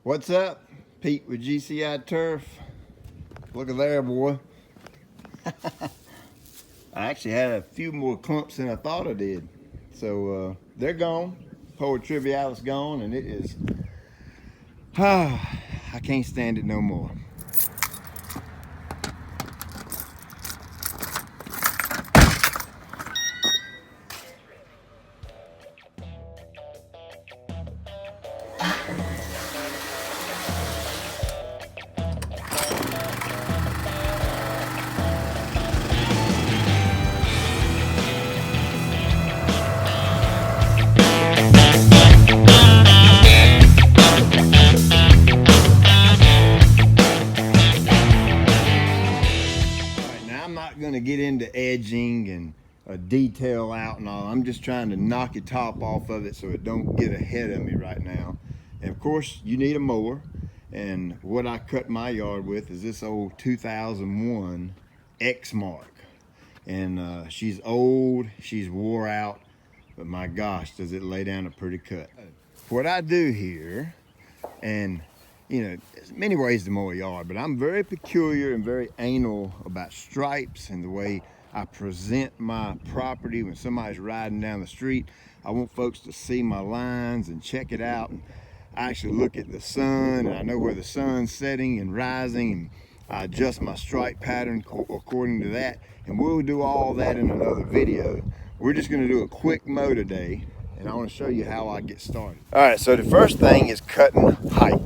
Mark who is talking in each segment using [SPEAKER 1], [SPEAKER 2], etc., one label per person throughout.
[SPEAKER 1] What's up? Pete with GCI Turf. Look at there, boy. I actually had a few more clumps than I thought I did. So they're gone. Poa trivialis gone, and it is, I can't stand it no more. Going to get into edging and a detail out and all. I'm just trying to knock the top off of it so it don't get ahead of me right now. And of course you need a mower, and what I cut my yard with is this old 2001 X-Mark, and she's old, she's wore out, but my gosh, does it lay down a pretty cut. What I do here, and you know, there's many ways to mow a yard, but I'm very peculiar and very anal about stripes and the way I present my property when somebody's riding down the street. I want folks to see my lines and check it out. And I actually look at the sun, and I know where the sun's setting and rising, and I adjust my stripe pattern according to that. And we'll do all that in another video. We're just gonna do a quick mow today, and I want to show you how I get started. All right, so the first thing is cutting height.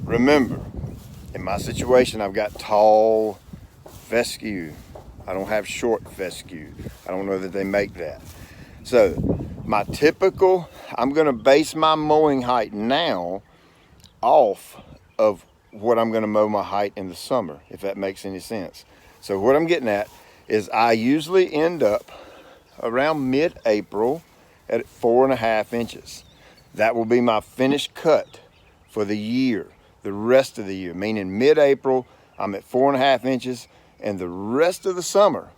[SPEAKER 1] Remember, in my situation, I've got tall fescue. I don't have short fescue. I don't know that they make that. So my typical, I'm gonna base my mowing height now off of what I'm gonna mow my height in the summer, if that makes any sense. So what I'm getting at is I usually end up around mid-April at 4.5 inches. That will be my finished cut for the year. The rest of the year, meaning mid-April, I'm at 4.5 inches, and the rest of the summer,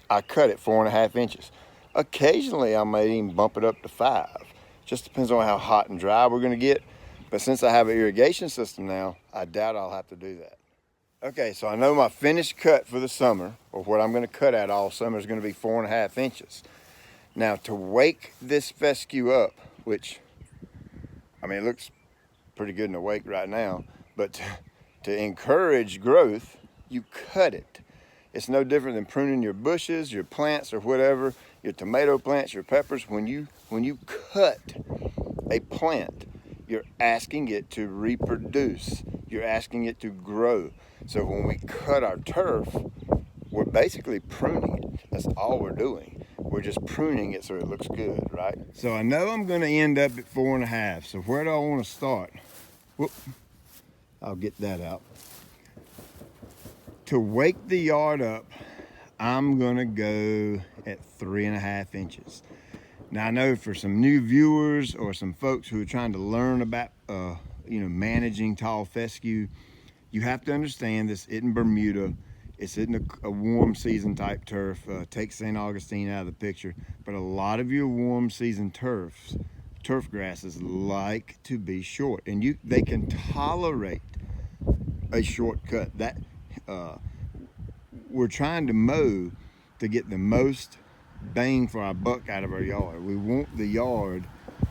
[SPEAKER 1] I cut at 4.5 inches. Occasionally, I may even bump it up to 5. Just depends on how hot and dry we're gonna get. But since I have an irrigation system now, I doubt I'll have to do that. Okay, so I know my finished cut for the summer, or what I'm gonna cut at all summer, is gonna be 4.5 inches. Now, to wake this fescue up, which, I mean, it looks pretty good in the wake right now, but to encourage growth, you cut it. It's no different than pruning your bushes, your plants, or whatever, your tomato plants, your peppers. When you cut a plant, you're asking it to reproduce. You're asking it to grow. So when we cut our turf, we're basically pruning it. That's all we're doing. We're just pruning it so it looks good, right? So I know I'm gonna end up at 4.5. So where do I wanna start? Whoop, I'll get that out. To wake the yard up, I'm gonna go at 3.5 inches. Now I know for some new viewers or some folks who are trying to learn about managing tall fescue, you have to understand this isn't Bermuda. It's in a warm season type turf. Take St. Augustine out of the picture, but a lot of your warm season turf grasses like to be short, and they can tolerate a shortcut. That we're trying to mow to get the most bang for our buck out of our yard. We want the yard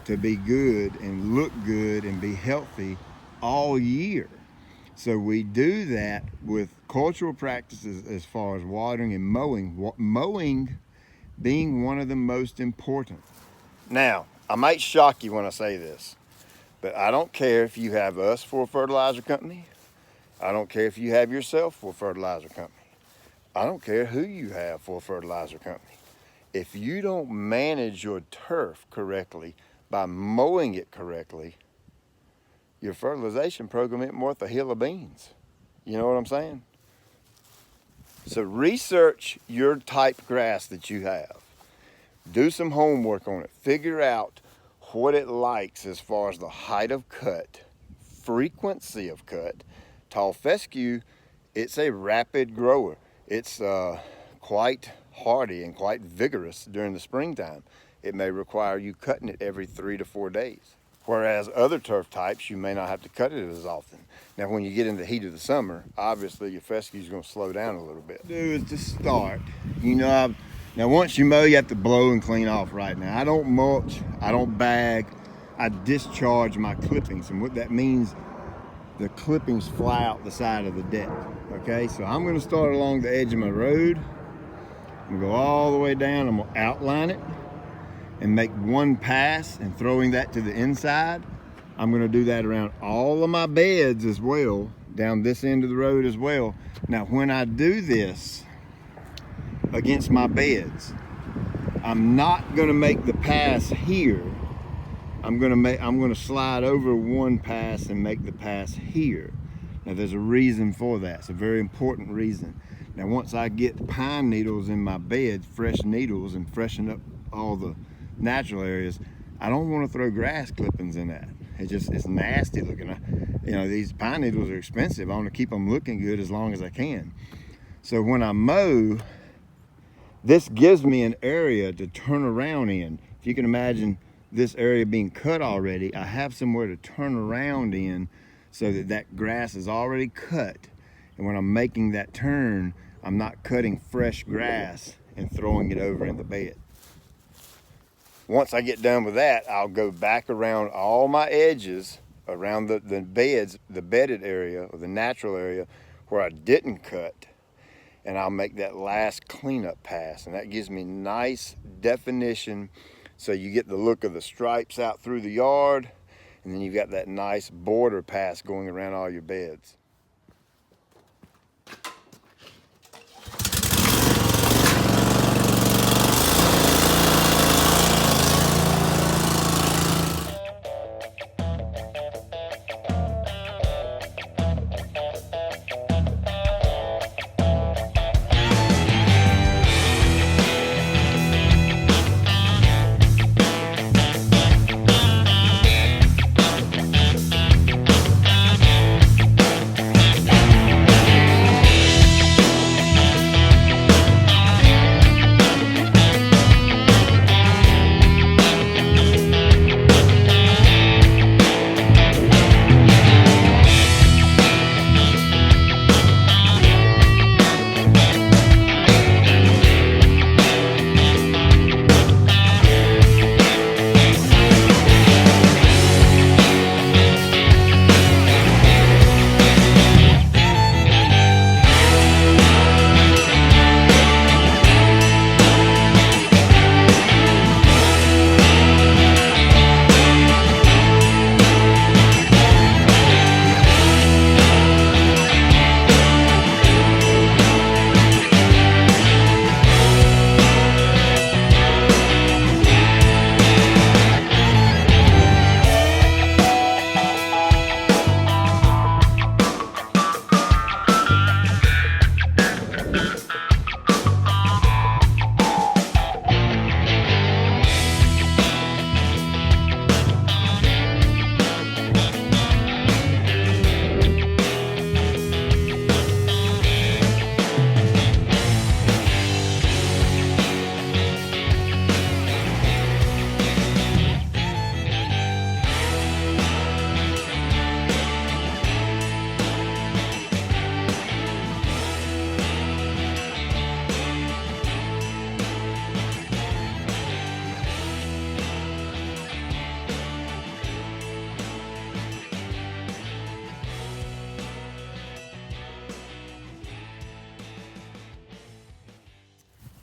[SPEAKER 1] to be good and look good and be healthy all year. So we do that with cultural practices as far as watering and mowing. Mowing being one of the most important. Now, I might shock you when I say this, but I don't care if you have us for a fertilizer company. I don't care if you have yourself for a fertilizer company. I don't care who you have for a fertilizer company. If you don't manage your turf correctly by mowing it correctly, your fertilization program isn't worth a hill of beans. You know what I'm saying? So research your type grass that you have. Do some homework on it. Figure out what it likes as far as the height of cut, frequency of cut. Tall fescue, it's a rapid grower. It's quite hardy and quite vigorous during the springtime. It may require you cutting it every 3 to 4 days. Whereas other turf types, you may not have to cut it as often. Now, when you get in the heat of the summer, obviously your fescue is going to slow down a little bit. Do is to start, you know, now once you mow, you have to blow and clean off right now. I don't mulch, I don't bag, I discharge my clippings. And what that means, the clippings fly out the side of the deck, okay? So I'm gonna start along the edge of my road. I'm gonna go all the way down, I'm gonna outline it and make one pass and throwing that to the inside. I'm gonna do that around all of my beds as well, down this end of the road as well. Now, when I do this against my beds, I'm not gonna make the pass here. I'm gonna slide over one pass and make the pass here. Now, there's a reason for that. It's a very important reason. Now, once I get pine needles in my bed, fresh needles, and freshen up all the natural areas, I don't want to throw grass clippings in that. It's nasty looking. You know, these pine needles are expensive. I want to keep them looking good as long as I can. So when I mow, this gives me an area to turn around in. If you can imagine this area being cut already, I have somewhere to turn around in so that that grass is already cut. And when I'm making that turn, I'm not cutting fresh grass and throwing it over in the bed. Once I get done with that, I'll go back around all my edges, around the beds, the bedded area or the natural area where I didn't cut, and I'll make that last cleanup pass. And that gives me nice definition, so you get the look of the stripes out through the yard, and then you've got that nice border pass going around all your beds.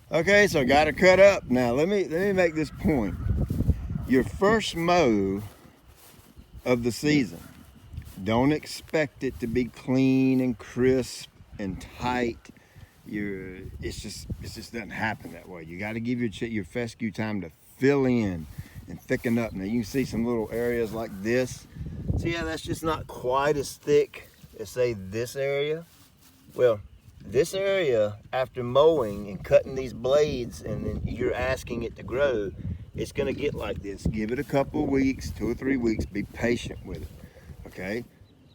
[SPEAKER 1] Okay, so I got to cut up. Now let me make this point. Your first mow of the season, don't expect it to be clean and crisp and tight. It just doesn't happen that way. You got to give your fescue time to fill in and thicken up. Now you can see some little areas like this. See how that's just not quite as thick as, say, this area? Well, this area, after mowing and cutting these blades, and then you're asking it to grow, it's gonna get like this. Give it a couple of weeks, 2 or 3 weeks, be patient with it, okay?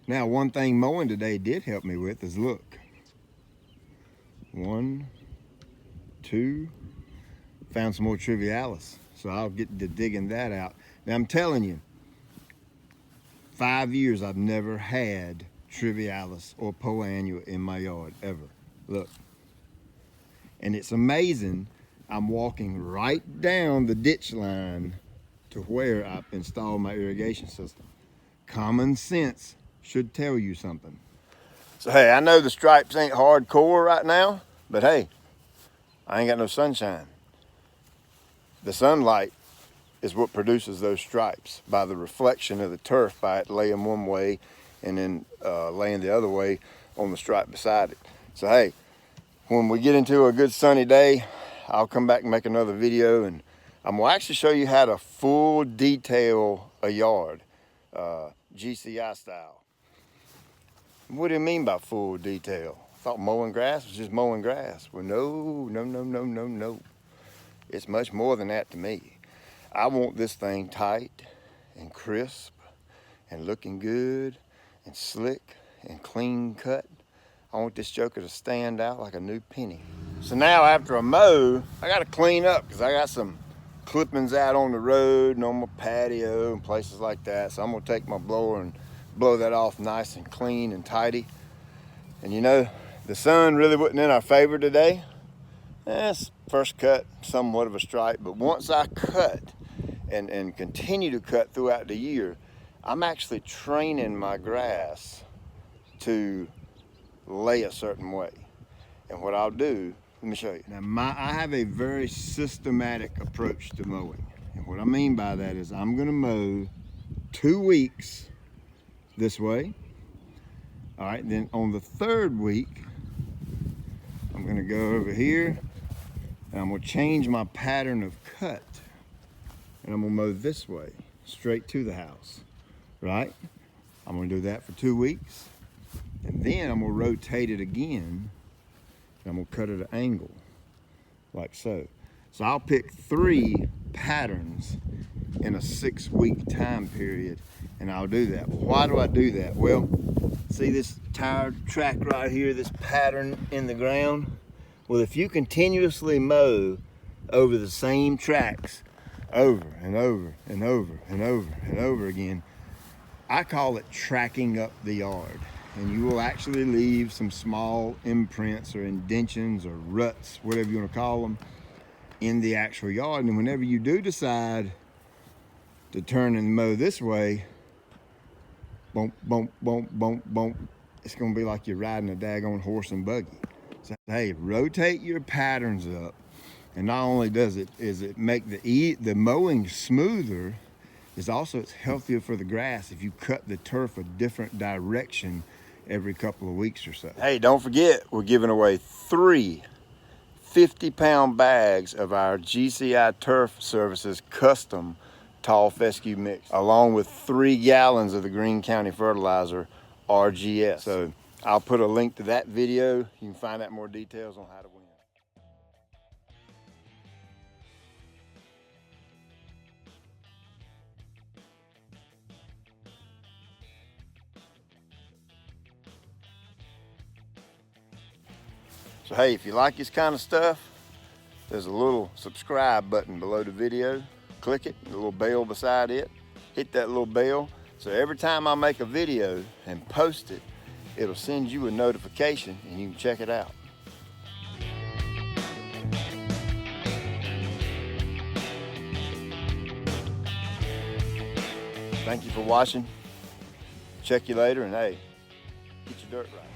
[SPEAKER 1] Now, one thing mowing today did help me with is look. 1, 2, found some more trivialis. So I'll get to digging that out. Now I'm telling you, 5 years, I've never had trivialis or poannual in my yard, ever. Look. And it's amazing, I'm walking right down the ditch line to where I've installed my irrigation system. Common sense should tell you something. So hey, I know the stripes ain't hardcore right now, but hey, I ain't got no sunshine. The sunlight is what produces those stripes by the reflection of the turf, by it laying one way and then laying the other way on the stripe beside it. So hey, when we get into a good sunny day, I'll come back and make another video, and I'm gonna actually show you how to full detail a yard, GCI style. What do you mean by full detail? I thought mowing grass was just mowing grass. Well, no. It's much more than that to me. I want this thing tight and crisp and looking good and slick and clean cut. I want this joker to stand out like a new penny. So now after I mow, I gotta clean up because I got some clippings out on the road and on my patio and places like that. So I'm gonna take my blower and blow that off nice and clean and tidy. And you know, the sun really wasn't in our favor today. It's first cut, somewhat of a stripe, but once I cut and continue to cut throughout the year, I'm actually training my grass to lay a certain way. And what I'll do, let me show you. Now I have a very systematic approach to mowing. And what I mean by that is I'm gonna mow 2 weeks this way. All right, then on the 3rd week, I'm gonna go over here and I'm gonna change my pattern of cut. And I'm gonna mow this way, straight to the house, right? I'm gonna do that for 2 weeks. And then I'm gonna rotate it again, and I'm gonna cut at an angle, like so. So I'll pick 3 patterns in a 6-week time period, and I'll do that. Well, why do I do that? Well, see this tire track right here, this pattern in the ground? Well, if you continuously mow over the same tracks over and over and over and over and over again, I call it tracking up the yard. And you will actually leave some small imprints or indentions or ruts, whatever you want to call them, in the actual yard. And whenever you do decide to turn and mow this way, bump, bump, bump, bump, bump, it's going to be like you're riding a daggone horse and buggy. So hey, rotate your patterns up, and not only does it make the mowing smoother, it's healthier for the grass if you cut the turf a different direction every couple of weeks or so. Hey, don't forget, we're giving away 3 50-pound bags of our GCI Turf Services custom tall fescue mix, along with 3 gallons of the Greene County fertilizer RGS. So I'll put a link to that video. You can find out more details on how to win. So hey, if you like this kind of stuff, there's a little subscribe button below the video. Click it, the little bell beside it. Hit that little bell, so every time I make a video and post it, it'll send you a notification and you can check it out. Thank you for watching. Check you later, and hey, get your dirt right.